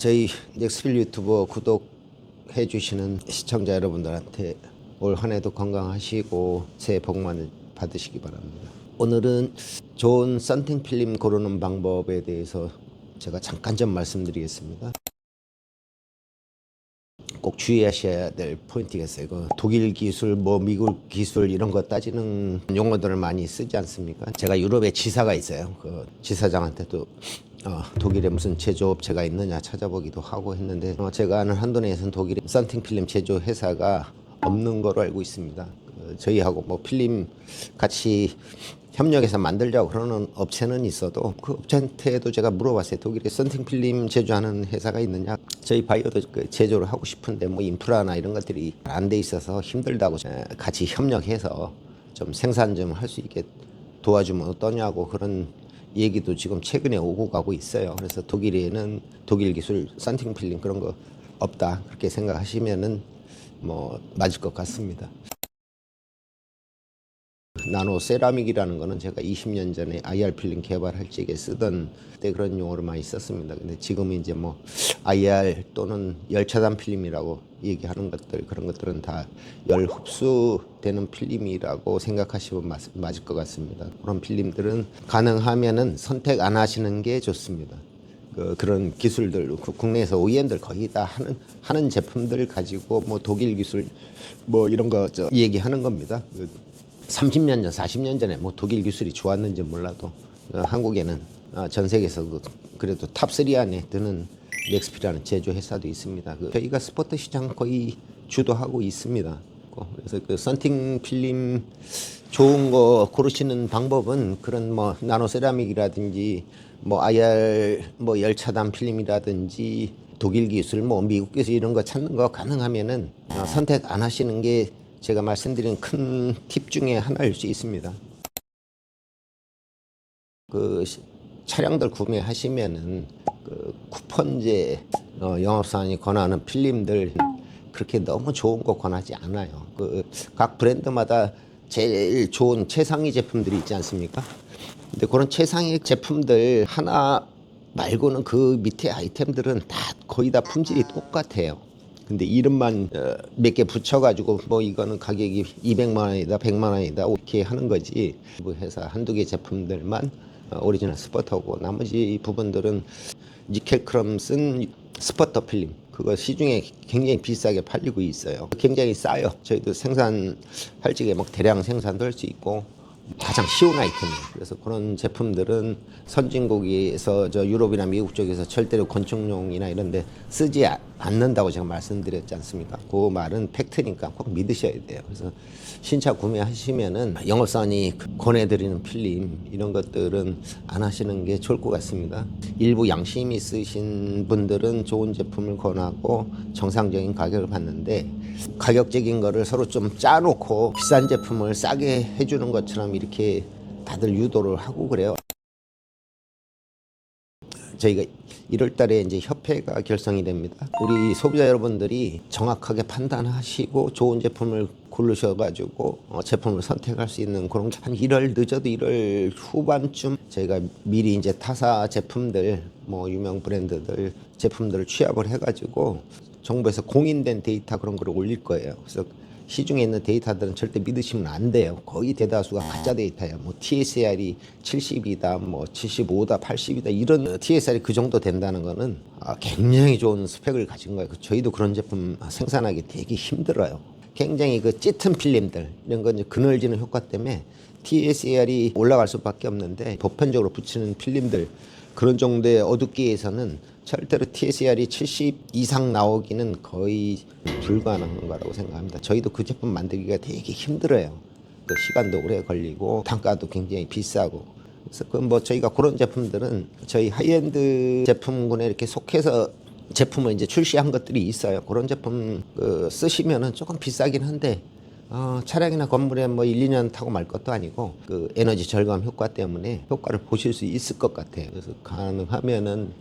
저희 넥스필 유튜버 구독해 주시는 시청자 여러분들한테 올 한 해도 건강하시고 새해 복 많이 받으시기 바랍니다. 오늘은 좋은 썬팅 필름 고르는 방법에 대해서 제가 잠깐 좀 말씀드리겠습니다. 꼭 주의하셔야 될 포인트가 있어요. 독일 기술, 미국 기술 이런 거 따지는 용어들을 많이 쓰지 않습니까? 제가 유럽에 지사가 있어요. 그 지사장한테도 독일에 무슨 제조업체가 있느냐 찾아보기도 하고 했는데 제가 아는 한도 내에서는 독일에 썬팅 필름 제조 회사가 없는 거로 알고 있습니다. 저희하고 필름 같이 협력해서 만들자고 그러는 업체는 있어도 그 업체한테도 제가 물어봤어요. 독일에 썬팅 필름 제조하는 회사가 있느냐. 저희 바이오도 제조를 하고 싶은데 인프라나 이런 것들이 안 돼 있어서 힘들다고 같이 협력해서 좀 생산 좀 할 수 있게 도와주면 어떠냐고 그런 얘기도 지금 최근에 오고 가고 있어요. 그래서 독일에는 독일 기술 썬팅 필름 그런 거 없다 그렇게 생각하시면은 맞을 것 같습니다. 나노 세라믹이라는 거는 제가 20년 전에 IR 필름 개발할 적에 쓰던 때 그런 용어를 많이 썼습니다. 근데 지금은 이제 IR 또는 열 차단 필름이라고 얘기하는 것들 그런 것들은 다 열 흡수되는 필름이라고 생각하시면 맞을 것 같습니다. 그런 필름들은 가능하면은 선택 안 하시는 게 좋습니다. 그런 기술들 국내에서 OEM들 거의 다 하는 제품들 가지고 독일 기술 이런 거 얘기하는 겁니다. 30년 전, 40년 전에 독일 기술이 좋았는지 몰라도 한국에는 전 세계에서 그래도 탑3 안에 드는 넥스피라는 제조 회사도 있습니다. 저희가 스포트 시장 거의 주도하고 있습니다. 그래서 썬팅 필름 좋은 거 고르시는 방법은 그런 나노 세라믹이라든지 IR 열 차단 필름이라든지 독일 기술 미국 기술 이런 거 찾는 거 가능하면은 선택 안 하시는 게 제가 말씀드린 큰 팁 중에 하나일 수 있습니다. 차량들 구매하시면은 쿠폰제 영업사원이 권하는 필름들 그렇게 너무 좋은 거 권하지 않아요. 각 브랜드마다 제일 좋은 최상위 제품들이 있지 않습니까? 근데 그런 최상위 제품들 하나 말고는 그 밑에 아이템들은 다 거의 다 품질이 똑같아요. 근데 이름만 몇 개 붙여가지고 이거는 가격이 200만 원이다 100만 원이다 이렇게 하는 거지. 회사 한두 개 제품들만 오리지널 스포터고 나머지 부분들은 니켈크롬 쓴 스포터 필름 그거 시중에 굉장히 비싸게 팔리고 있어요. 굉장히 싸요. 저희도 생산할 적에 대량 생산도 할 수 있고 가장 쉬운 아이템이에요. 그래서 그런 제품들은 선진국에서 유럽이나 미국 쪽에서 절대로 건축용이나 이런 데 쓰지 않는다고 제가 말씀드렸지 않습니까? 그 말은 팩트니까 꼭 믿으셔야 돼요. 그래서 신차 구매하시면은 영업사원이 권해드리는 필름 이런 것들은 안 하시는 게 좋을 것 같습니다. 일부 양심 있으신 분들은 좋은 제품을 권하고 정상적인 가격을 받는데 가격적인 거를 서로 좀 짜놓고 비싼 제품을 싸게 해주는 것처럼 이렇게 다들 유도를 하고 그래요. 저희가 1월 달에 이제 협회가 결성이 됩니다. 우리 소비자 여러분들이 정확하게 판단하시고 좋은 제품을 고르셔가지고 제품을 선택할 수 있는 그런 한 1월 늦어도 1월 후반쯤 저희가 미리 이제 타사 제품들 유명 브랜드들 제품들을 취합을 해가지고 정부에서 공인된 데이터 그런 거를 올릴 거예요. 그래서 시중에 있는 데이터들은 절대 믿으시면 안 돼요. 거의 대다수가 가짜 데이터예요. TSR이 70이다, 75다, 80이다 이런 TSR이 그 정도 된다는 거는 굉장히 좋은 스펙을 가진 거예요. 저희도 그런 제품 생산하기 되게 힘들어요. 굉장히 짙은 필름들 이런 건 그늘지는 효과 때문에 TSR이 올라갈 수밖에 없는데 보편적으로 붙이는 필름들 그런 정도의 어둡기에서는 절대로 TSR이 70 이상 나오기는 거의 불가능한 거라고 생각합니다. 저희도 그 제품 만들기가 되게 힘들어요. 시간도 오래 걸리고 단가도 굉장히 비싸고. 그래서 저희가 그런 제품들은 저희 하이엔드 제품군에 이렇게 속해서 제품을 이제 출시한 것들이 있어요. 그런 제품 쓰시면은 조금 비싸긴 한데 차량이나 건물에 1, 2년 타고 말 것도 아니고 에너지 절감 효과 때문에 효과를 보실 수 있을 것 같아요. 그래서 가능하면은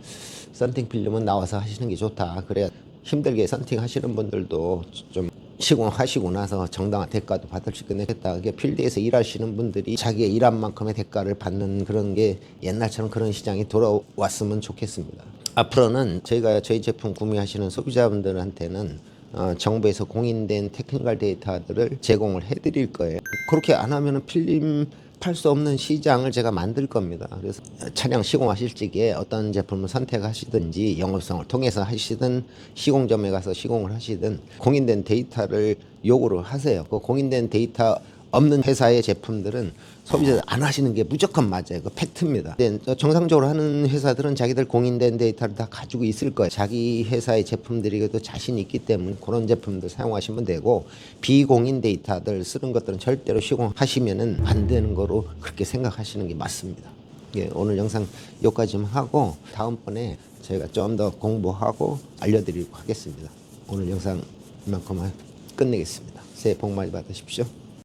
썬팅 필름은 나와서 하시는 게 좋다. 그래야 힘들게 썬팅 하시는 분들도 좀 시공하시고 나서 정당한 대가도 받을 수 있겠다. 필드에서 일하시는 분들이 자기의 일한 만큼의 대가를 받는 그런 게 옛날처럼 그런 시장이 돌아왔으면 좋겠습니다. 앞으로는 저희가 저희 제품 구매하시는 소비자분들한테는 정부에서 공인된 테크니컬 데이터들을 제공을 해드릴 거예요. 그렇게 안 하면은 필름 팔 수 없는 시장을 제가 만들 겁니다. 그래서 차량 시공하실 적에 어떤 제품을 선택하시든지 영업성을 통해서 하시든 시공점에 가서 시공을 하시든 공인된 데이터를 요구를 하세요. 그 공인된 데이터 없는 회사의 제품들은 소비자 안 하시는 게 무조건 맞아요. 그 팩트입니다. 근데 정상적으로 하는 회사들은 자기들 공인된 데이터를 다 가지고 있을 거예요. 자기 회사의 제품들에게도 자신이 있기 때문에 그런 제품들 사용하시면 되고, 비공인 데이터들 쓰는 것들은 절대로 시공하시면은 안 되는 거로 그렇게 생각하시는 게 맞습니다. 예, 오늘 영상 여기까지만 하고 다음번에 저희가 좀 더 공부하고 알려드리도록 하겠습니다. 오늘 영상 이만큼만 끝내겠습니다. 새해 복 많이 받으십시오.